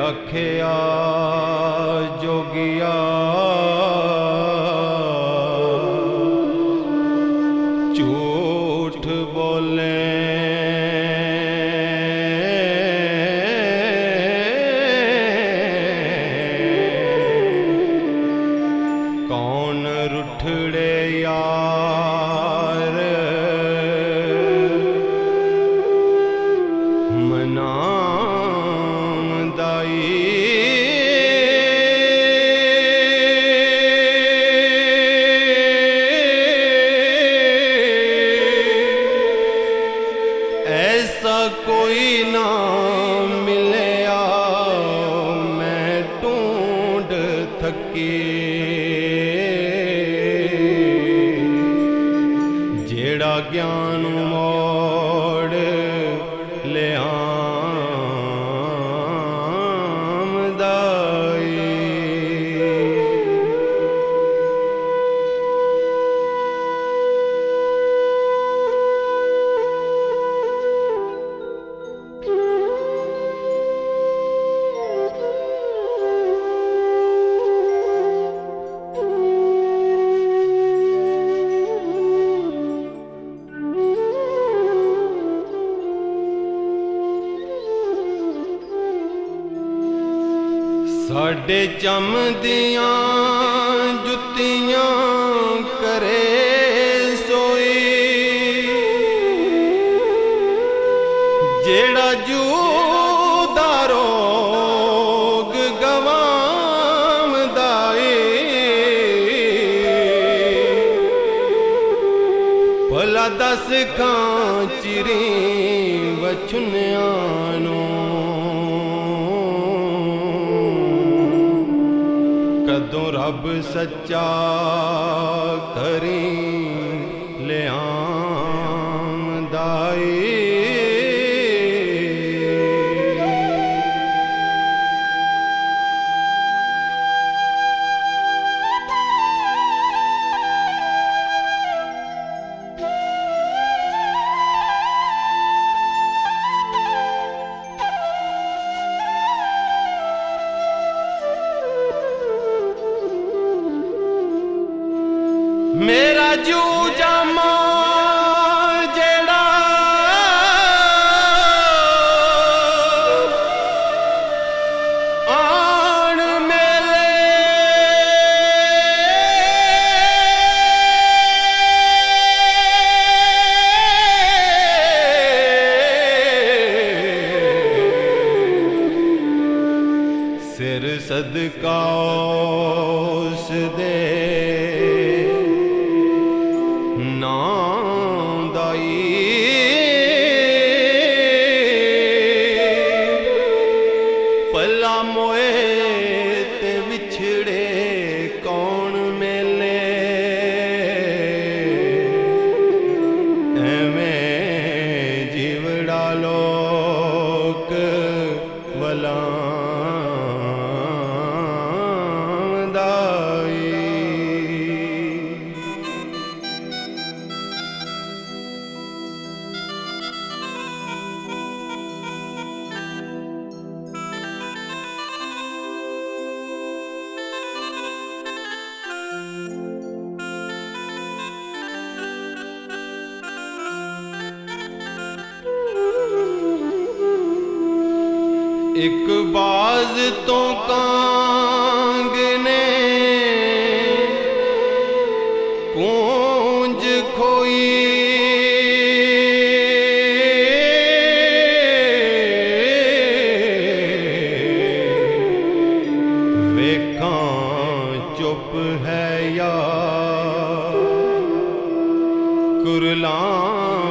आखिया जोगिया झूठ बोले कौन रुठड़े यार मनामदाई ऐसा कोई ना मिलया मैं ढूंढ थकी जेड़ा ज्ञान मोड़ ले आमदाई। साडे चमदियां जुत्तियां करे सोई जेड़ा जूदा रोग गवामदा भला दस खां चिरी बछुनियां नूं कदों रब सच्चा करी ले आमदाई। मेरा जू जामा जेड़ा आन मेले सिर सदका उस दे पला मोए ते विछड़े कौन मेले एवें जीवड़ा लोक वलामदाई। एक बाज तो कांग ने कूंज खोई वेखां चुप है या कुरलामदाई।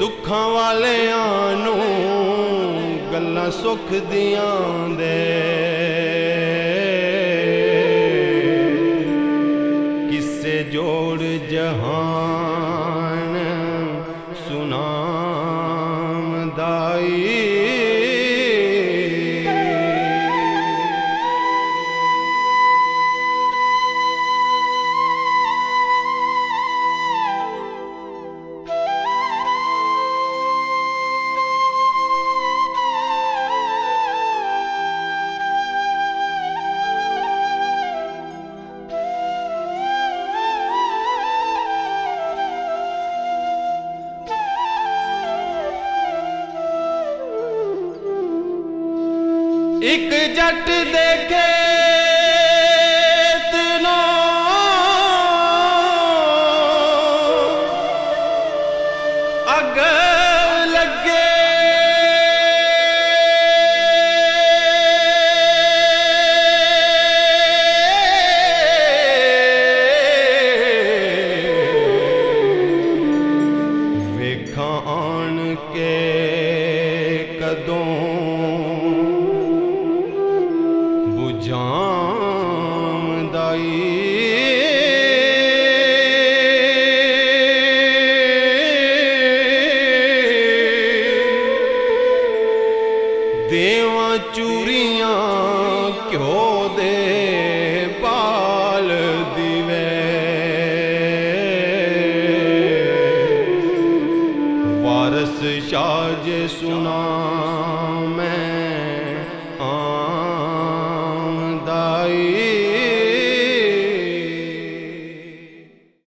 दुखां वालियां नूं गल्लां सुख दियां दे किस्से जोड़ जहान सुनामदाई। ਇੱਕ ਜੱਟ ਦੇਖੇ ਤਨੋ ਅੱਗ ਲੱਗੇ ਵੇਖਾਂ ਆਣ ਕੇ ਕਦੋਂ ਦੇਵਾਂ ਚੂਰੀਆਂ ਘਿਓ ਦੇ ਬਾਲ ਦੀਵੇ ਵਾਰਸ ਸ਼ਾਹ ਜੇ ਸੁਨਾ ਮੈਂ